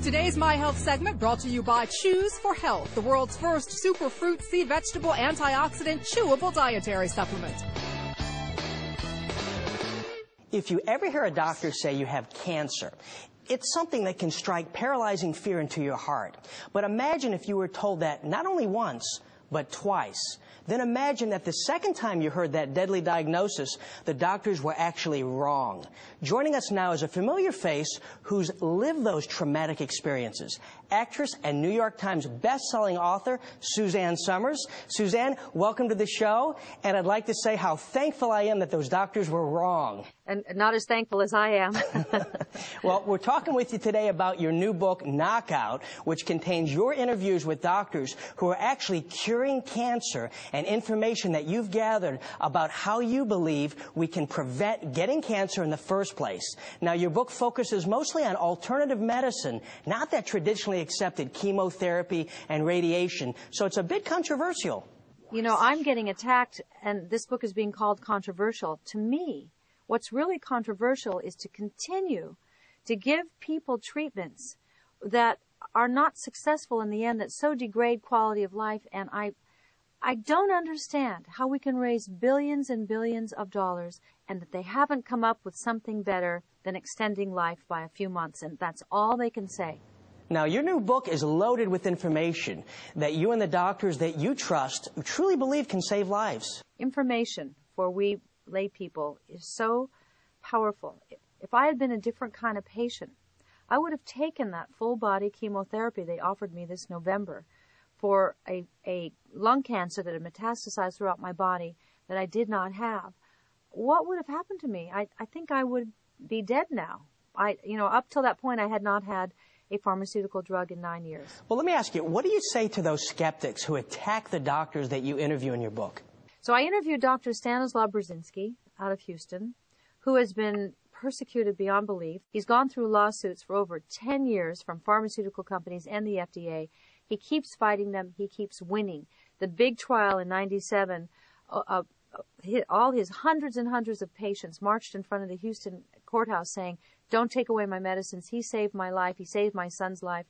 Today's My Health segment brought to you by Choose for Health, the world's first superfruit seed vegetable antioxidant chewable dietary supplement. If you ever hear a doctor say you have cancer, it's something that can strike paralyzing fear into your heart. But imagine if you were told that not only once, but twice. Then imagine that the second time you heard that deadly diagnosis, the doctors were actually wrong. Joining us now is a familiar face who's lived those traumatic experiences. Actress and New York Times best-selling author, Suzanne Somers. Suzanne, welcome to the show. And I'd like to say how thankful I am that those doctors were wrong. And not as thankful as I am. Well, we're talking with you today about your new book, Knockout, which contains your interviews with doctors who are actually curing cancer and information that you've gathered about how you believe we can prevent getting cancer in the first place. Now, your book focuses mostly on alternative medicine, not that traditionally accepted chemotherapy and radiation, so it's a bit controversial. You know, I'm getting attacked, and this book is being called controversial. To me, what's really controversial is to continue to give people treatments that are not successful in the end, that so degrade quality of life, and I don't understand how we can raise billions and billions of dollars and that they haven't come up with something better than extending life by a few months, and that's all they can say. Now, your new book is loaded with information that you and the doctors that you trust truly believe can save lives. Information for we lay people is so powerful. If I had been a different kind of patient, I would have taken that full-body chemotherapy they offered me this November for a lung cancer that had metastasized throughout my body that I did not have. What would have happened to me? I think I would be dead now. Up till that point, I had not had a pharmaceutical drug in 9 years. Well, let me ask you, what do you say to those skeptics who attack the doctors that you interview in your book? So I interviewed Dr. Stanislaw Brzezinski out of Houston, who has been persecuted beyond belief. He's gone through lawsuits for over 10 years from pharmaceutical companies and the FDA. He keeps fighting them. He keeps winning. The big trial in 97, all his hundreds and hundreds of patients marched in front of the Houston courthouse saying, "Don't take away my medicines. He saved my life. He saved my son's life."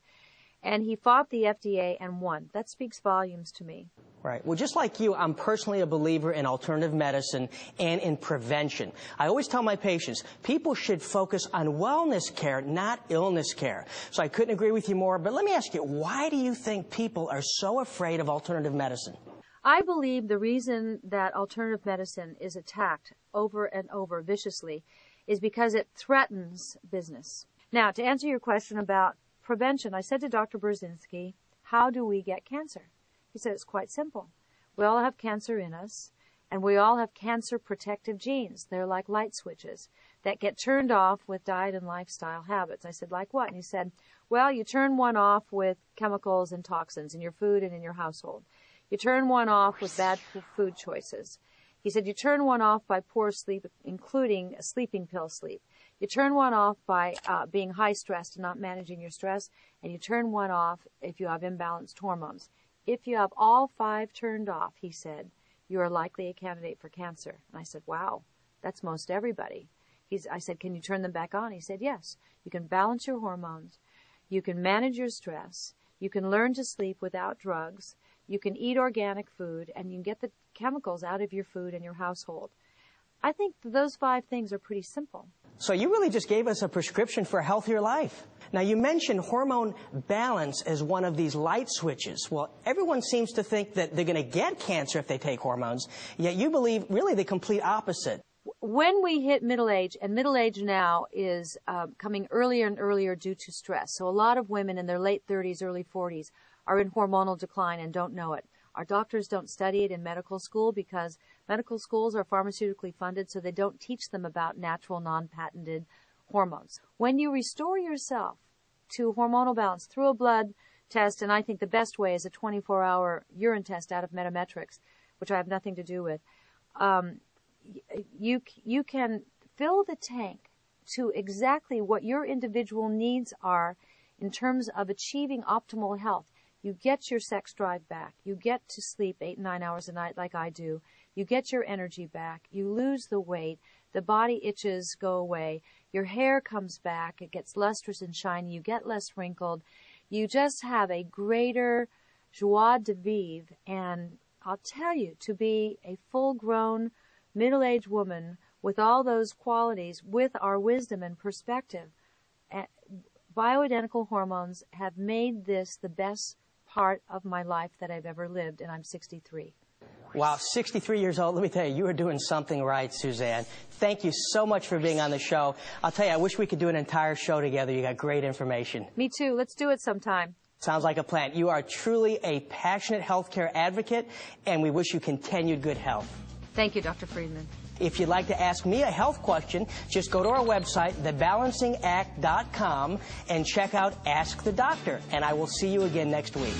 And he fought the FDA and won. That speaks volumes to me. Right. Well, just like you, I'm personally a believer in alternative medicine and in prevention. I always tell my patients, people should focus on wellness care, not illness care. So I couldn't agree with you more, but let me ask you, why do you think people are so afraid of alternative medicine? I believe the reason that alternative medicine is attacked over and over viciously is because it threatens business. Now, to answer your question about prevention, I said to Dr. Brzezinski, how do we get cancer? He said, it's quite simple. We all have cancer in us, and we all have cancer protective genes. They're like light switches that get turned off with diet and lifestyle habits. I said, like what? And he said, well, you turn one off with chemicals and toxins in your food and in your household. You turn one off with bad food choices. He said, you turn one off by poor sleep, including a sleeping pill sleep. You turn one off by being high stressed and not managing your stress. And you turn one off if you have imbalanced hormones. If you have all 5 turned off, he said, you are likely a candidate for cancer. And I said, wow, that's most everybody. I said, can you turn them back on? He said, yes. You can balance your hormones. You can manage your stress. You can learn to sleep without drugs. You can eat organic food, and you can get the chemicals out of your food and your household. I think those 5 things are pretty simple. So you really just gave us a prescription for a healthier life. Now, you mentioned hormone balance as one of these light switches. Well, everyone seems to think that they're going to get cancer if they take hormones, yet you believe really the complete opposite. When we hit middle age, and middle age now is coming earlier and earlier due to stress. So a lot of women in their late 30s, early 40s are in hormonal decline and don't know it. Our doctors don't study it in medical school because medical schools are pharmaceutically funded, so they don't teach them about natural, non-patented hormones. When you restore yourself to hormonal balance through a blood test, and I think the best way is a 24-hour urine test out of Metametrics, which I have nothing to do with, you can fill the tank to exactly what your individual needs are in terms of achieving optimal health. You get your sex drive back. You get to sleep 8 and 9 hours a night like I do. You get your energy back. You lose the weight. The body itches go away. Your hair comes back. It gets lustrous and shiny. You get less wrinkled. You just have a greater joie de vivre. And I'll tell you, to be a full-grown, middle-aged woman with all those qualities, with our wisdom and perspective, bioidentical hormones have made this the best part of my life that I've ever lived, and I'm 63. Wow, 63 years old. Let me tell you, you are doing something right, Suzanne. Thank you so much for being on the show. I'll tell you, I wish we could do an entire show together. You got great information. Me too. Let's do it sometime. Sounds like a plan. You are truly a passionate healthcare advocate, and we wish you continued good health. Thank you, Dr. Friedman. If you'd like to ask me a health question, just go to our website, thebalancingact.com, and check out Ask the Doctor. And I will see you again next week.